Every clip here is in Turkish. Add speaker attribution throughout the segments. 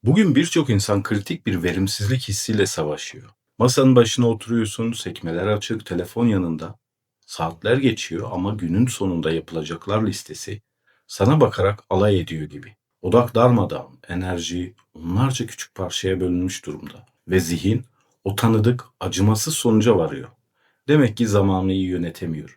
Speaker 1: Bugün birçok insan kritik bir verimsizlik hissiyle savaşıyor. Masanın başına oturuyorsun, sekmeler açık, telefon yanında. Saatler geçiyor ama günün sonunda yapılacaklar listesi sana bakarak alay ediyor gibi. Odak darmadağın, enerji onlarca küçük parçaya bölünmüş durumda. Ve zihin o tanıdık, acımasız sonuca varıyor. Demek ki zamanı iyi yönetemiyorum.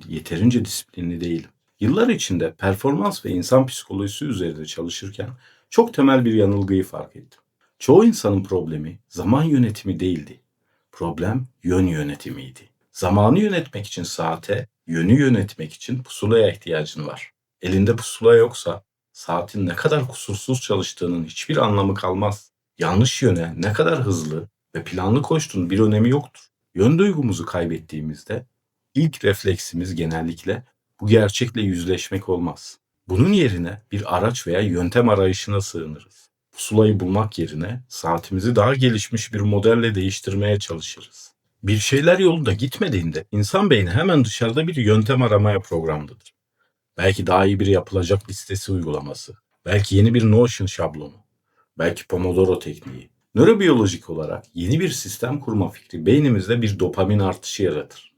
Speaker 1: Yeterince disiplinli değilim. Yıllar içinde performans ve insan psikolojisi üzerinde çalışırken çok temel bir yanılgıyı fark ettim. Çoğu insanın problemi zaman yönetimi değildi. Problem yön yönetimiydi. Zamanı yönetmek için saate, yönü yönetmek için pusulaya ihtiyacın var. Elinde pusula yoksa saatin ne kadar kusursuz çalıştığının hiçbir anlamı kalmaz. Yanlış yöne ne kadar hızlı ve planlı koştuğun bir önemi yoktur. Yön duygumuzu kaybettiğimizde ilk refleksimiz genellikle bu gerçekle yüzleşmek olmaz. Bunun yerine bir araç veya yöntem arayışına sığınırız. Pusulayı bulmak yerine saatimizi daha gelişmiş bir modelle değiştirmeye çalışırız. Bir şeyler yolunda gitmediğinde insan beyni hemen dışarıda bir yöntem aramaya programlıdır. Belki daha iyi bir yapılacak listesi uygulaması, belki yeni bir Notion şablonu, belki Pomodoro tekniği. Nörobiyolojik olarak yeni bir sistem kurma fikri beynimizde bir dopamin artışı yaratır.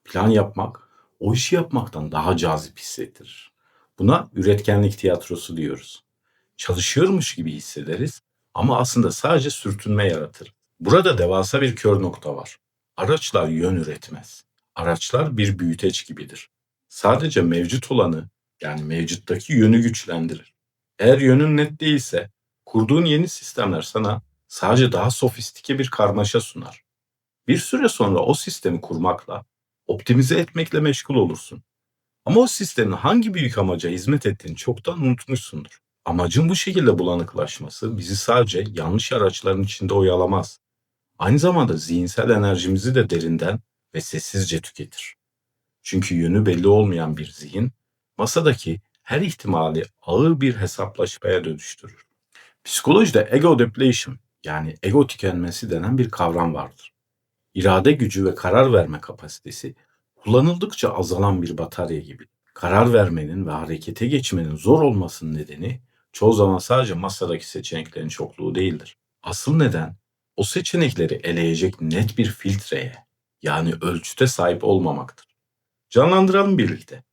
Speaker 1: Plan yapmak, o işi yapmaktan daha cazip hissettirir. Buna üretkenlik tiyatrosu diyoruz. Çalışıyormuş gibi hissederiz ama aslında sadece sürtünme yaratır. Burada devasa bir kör nokta var. Araçlar yön üretmez. Araçlar bir büyüteç gibidir. Sadece mevcut olanı, yani mevcuttaki yönü güçlendirir. Eğer yönün net değilse, kurduğun yeni sistemler sana sadece daha sofistike bir karmaşa sunar. Bir süre sonra o sistemi kurmakla, optimize etmekle meşgul olursun. Ama o sistemin hangi büyük amaca hizmet ettiğini çoktan unutmuşsundur. Amacın bu şekilde bulanıklaşması bizi sadece yanlış araçların içinde oyalamaz. Aynı zamanda zihinsel enerjimizi de derinden ve sessizce tüketir. Çünkü yönü belli olmayan bir zihin, masadaki her ihtimali ağır bir hesaplaşmaya dönüştürür. Psikolojide ego depletion, yani ego tükenmesi denen bir kavram vardır. İrade gücü ve karar verme kapasitesi kullanıldıkça azalan bir batarya gibi. Karar vermenin ve harekete geçmenin zor olmasının nedeni çoğu zaman sadece masadaki seçeneklerin çokluğu değildir. Asıl neden o seçenekleri eleyecek net bir filtreye, yani ölçüte sahip olmamaktır. Canlandıralım birlikte.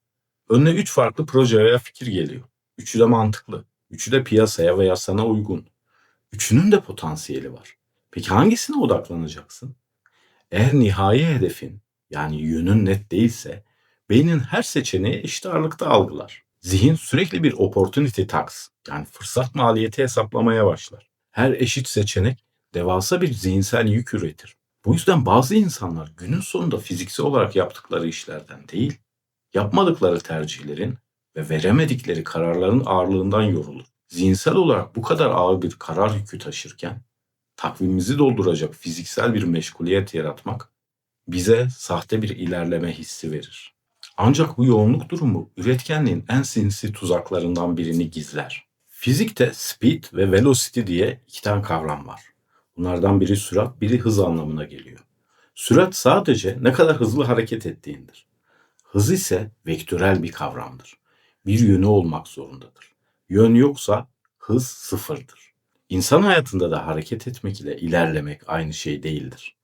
Speaker 1: Önüne 3 farklı proje veya fikir geliyor. Üçü de mantıklı. Üçü de piyasaya veya sana uygun. Üçünün de potansiyeli var. Peki hangisine odaklanacaksın? Eğer nihai hedefin, yani yönün net değilse, beynin her seçeneği eşit ağırlıkta algılar. Zihin sürekli bir opportunity tax, yani fırsat maliyeti hesaplamaya başlar. Her eşit seçenek devasa bir zihinsel yük üretir. Bu yüzden bazı insanlar günün sonunda fiziksel olarak yaptıkları işlerden değil, yapmadıkları tercihlerin ve veremedikleri kararların ağırlığından yorulur. Zihinsel olarak bu kadar ağır bir karar yükü taşırken, takvimimizi dolduracak fiziksel bir meşguliyet yaratmak bize sahte bir ilerleme hissi verir. Ancak bu yoğunluk durumu üretkenliğin en sinsi tuzaklarından birini gizler. Fizikte speed ve velocity diye iki tane kavram var. Bunlardan biri sürat, biri hız anlamına geliyor. Sürat sadece ne kadar hızlı hareket ettiğindir. Hız ise vektörel bir kavramdır. Bir yönü olmak zorundadır. Yön yoksa hız sıfırdır. İnsan hayatında da hareket etmek ile ilerlemek aynı şey değildir.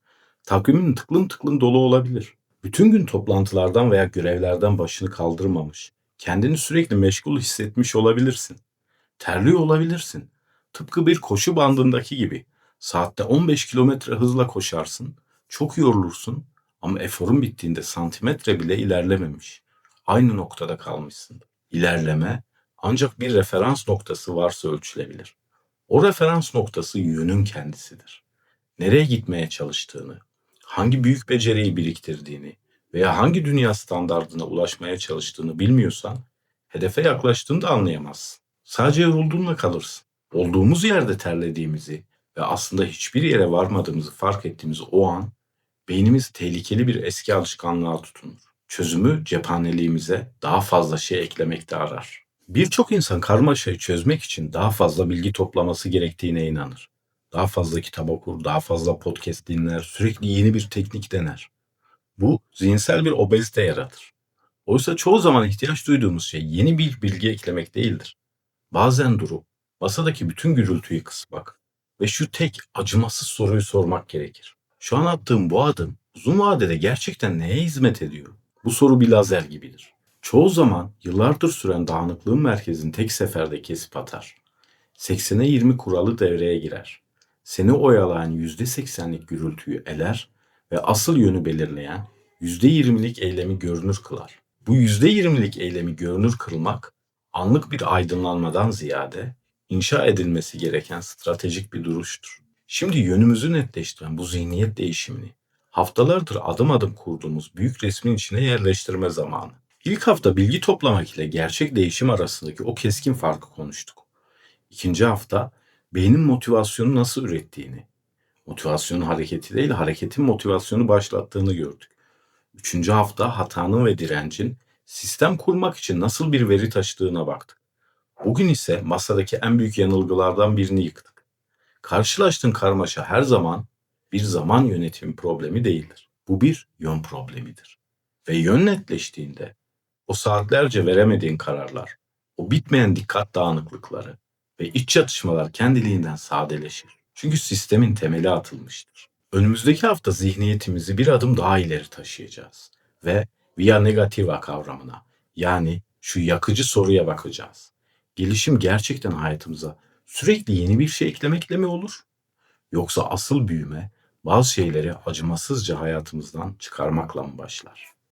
Speaker 1: Takvimin tıklım tıklım dolu olabilir. Bütün gün toplantılardan veya görevlerden başını kaldırmamış, kendini sürekli meşgul hissetmiş olabilirsin. Terliyor olabilirsin. Tıpkı bir koşu bandındaki gibi. Saatte 15 kilometre hızla koşarsın, çok yorulursun ama eforun bittiğinde santimetre bile ilerlememiş. Aynı noktada kalmışsın. İlerleme ancak bir referans noktası varsa ölçülebilir. O referans noktası yönün kendisidir. Nereye gitmeye çalıştığını, hangi büyük beceriyi biriktirdiğini veya hangi dünya standardına ulaşmaya çalıştığını bilmiyorsan, hedefe yaklaştığını da anlayamazsın. Sadece yorulduğunla kalırsın. Olduğumuz yerde terlediğimizi ve aslında hiçbir yere varmadığımızı fark ettiğimiz o an, beynimiz tehlikeli bir eski alışkanlığa tutunur. Çözümü cephaneliğimize daha fazla şey eklemekte arar. Birçok insan karmaşayı çözmek için daha fazla bilgi toplaması gerektiğine inanır. Daha fazla kitap okur, daha fazla podcast dinler, sürekli yeni bir teknik dener. Bu zihinsel bir obezite yaratır. Oysa çoğu zaman ihtiyaç duyduğumuz şey yeni bir bilgi eklemek değildir. Bazen durup masadaki bütün gürültüyü kısmak, ve şu tek acımasız soruyu sormak gerekir. Şu an attığım bu adım uzun vadede gerçekten neye hizmet ediyor? Bu soru bir lazer gibidir. Çoğu zaman yıllardır süren dağınıklığın merkezini tek seferde kesip atar. 80'e 20 kuralı devreye girer. Seni oyalayan %80'lik gürültüyü eler ve asıl yönü belirleyen %20'lik eylemi görünür kılar. Bu %20'lik eylemi görünür kılmak, anlık bir aydınlanmadan ziyade inşa edilmesi gereken stratejik bir duruştur. Şimdi yönümüzü netleştiren bu zihniyet değişimini haftalardır adım adım kurduğumuz büyük resmin içine yerleştirme zamanı. İlk hafta bilgi toplamak ile gerçek değişim arasındaki o keskin farkı konuştuk. İkinci hafta beynin motivasyonu nasıl ürettiğini, motivasyonun hareketi değil hareketin motivasyonu başlattığını gördük. Üçüncü hafta hatanın ve direncin sistem kurmak için nasıl bir veri taşıdığına baktık. Bugün ise masadaki en büyük yanılgılardan birini yıktık. Karşılaştığın karmaşa her zaman bir zaman yönetimi problemi değildir. Bu bir yön problemidir. Ve yön netleştiğinde o saatlerce veremediğin kararlar, o bitmeyen dikkat dağınıklıkları ve iç çatışmalar kendiliğinden sadeleşir. Çünkü sistemin temeli atılmıştır. Önümüzdeki hafta zihniyetimizi bir adım daha ileri taşıyacağız ve via negativa kavramına, yani şu yakıcı soruya bakacağız. Gelişim gerçekten hayatımıza sürekli yeni bir şey eklemekle mi olur? Yoksa asıl büyüme bazı şeyleri acımasızca hayatımızdan çıkarmakla mı başlar?